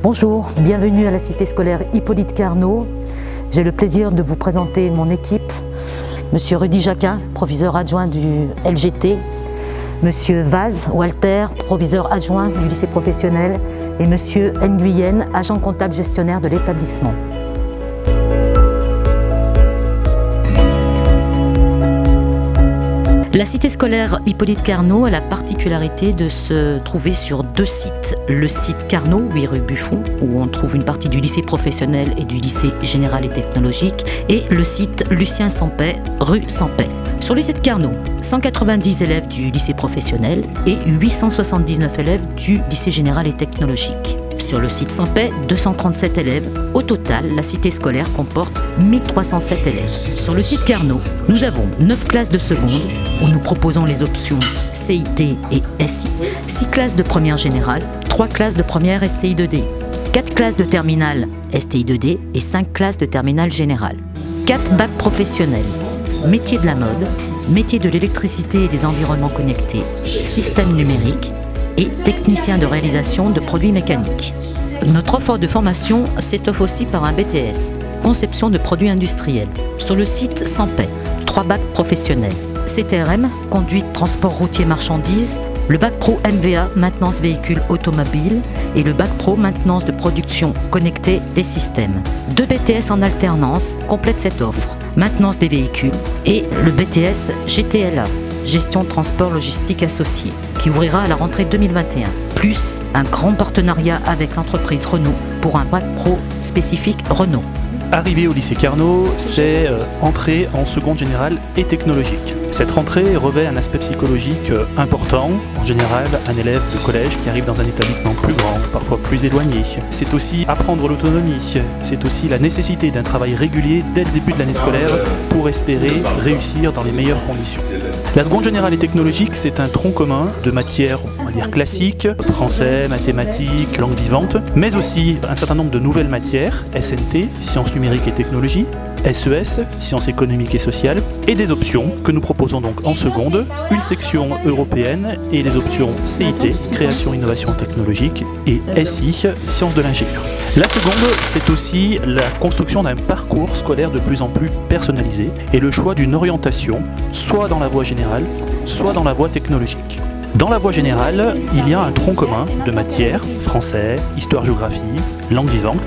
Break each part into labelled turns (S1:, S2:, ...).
S1: Bonjour, bienvenue à la cité scolaire Hippolyte Carnot. J'ai le plaisir de vous présenter mon équipe. Monsieur Rudy Jacquin, proviseur adjoint du LGT. Monsieur Vaz Walter, proviseur adjoint du lycée professionnel. Et Monsieur Nguyen, agent comptable gestionnaire de l'établissement. La cité scolaire Hippolyte Carnot a la particularité de se trouver sur deux sites. Le site Carnot, 8 rue Buffon, où on trouve une partie du lycée professionnel et du lycée général et technologique, et le site Lucien Sampais, rue Sampais. Sur le site Carnot, 190 élèves du lycée professionnel et 879 élèves du lycée général et technologique. Sur le site Sampais, 237 élèves. Au total, la cité scolaire comporte 1307 élèves. Sur le site Carnot, nous avons 9 classes de seconde, où nous proposons les options CIT et SI, 6 classes de première générale, 3 classes de première STI 2D, 4 classes de terminale STI 2D et 5 classes de terminale générale. 4 bacs professionnels, métiers de la mode, métiers de l'électricité et des environnements connectés, système numérique et technicien de réalisation de produits mécaniques. Notre offre de formation s'étoffe aussi par un BTS, conception de produits industriels. Sur le site Sampais, 3 bacs professionnels. CTRM, conduite transport routier marchandises, le bac pro MVA, maintenance véhicule automobile et le bac pro maintenance de production connectée des systèmes. 2 BTS en alternance complètent cette offre, maintenance des véhicules et le BTS GTLA, gestion de transport logistique associé, qui ouvrira à la rentrée 2021, plus un grand partenariat avec l'entreprise Renault pour un bac pro spécifique Renault.
S2: Arriver au lycée Carnot, c'est entrer en seconde générale et technologique. Cette rentrée revêt un aspect psychologique important. En général, un élève de collège qui arrive dans un établissement plus grand, parfois plus éloigné. C'est aussi apprendre l'autonomie. C'est aussi la nécessité d'un travail régulier dès le début de l'année scolaire pour espérer réussir dans les meilleures conditions. La seconde générale et technologique, c'est un tronc commun de matières, on va dire classiques, français, mathématiques, langue vivante, mais aussi un certain nombre de nouvelles matières, SNT, sciences numériques et technologies, SES, sciences économiques et sociales, et des options que nous proposons donc en seconde, une section européenne et les options CIT, création, innovation technologique, et SI, sciences de l'ingénieur. La seconde, c'est aussi la construction d'un parcours scolaire de plus en plus personnalisé et le choix d'une orientation, soit dans la voie générale, soit dans la voie technologique. Dans la voie générale, il y a un tronc commun de matières, français, histoire-géographie, langue vivante,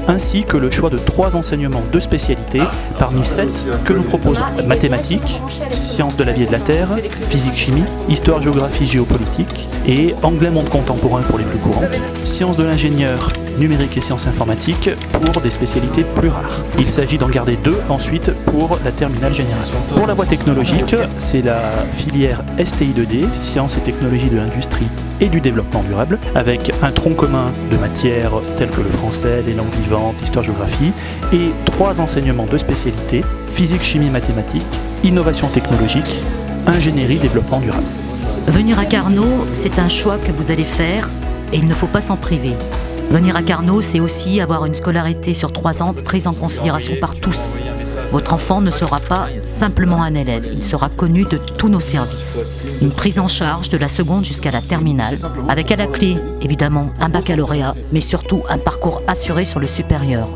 S2: ainsi que le choix de 3 enseignements de spécialité parmi 7 que nous proposons. Mathématiques, sciences de la vie et de la terre, physique-chimie, histoire-géographie géopolitique et anglais-monde contemporain pour les plus courantes, sciences de l'ingénieur, numérique et sciences informatiques pour des spécialités plus rares. Il s'agit d'en garder 2 ensuite pour la terminale générale. Pour la voie technologique, c'est la filière STI 2D, sciences et technologies de l'industrie et du développement durable, avec un tronc commun de matières telles que le français, les langues vivantes, l'histoire-géographie, et 3 enseignements de spécialité, physique, chimie, mathématiques, innovation technologique, ingénierie, développement durable.
S1: Venir à Carnot, c'est un choix que vous allez faire et il ne faut pas s'en priver. Venir à Carnot, c'est aussi avoir une scolarité sur 3 ans prise en considération par tous. Votre enfant ne sera pas simplement un élève, il sera connu de tous nos services. Une prise en charge de la seconde jusqu'à la terminale, avec à la clé, évidemment, un baccalauréat, mais surtout un parcours assuré sur le supérieur.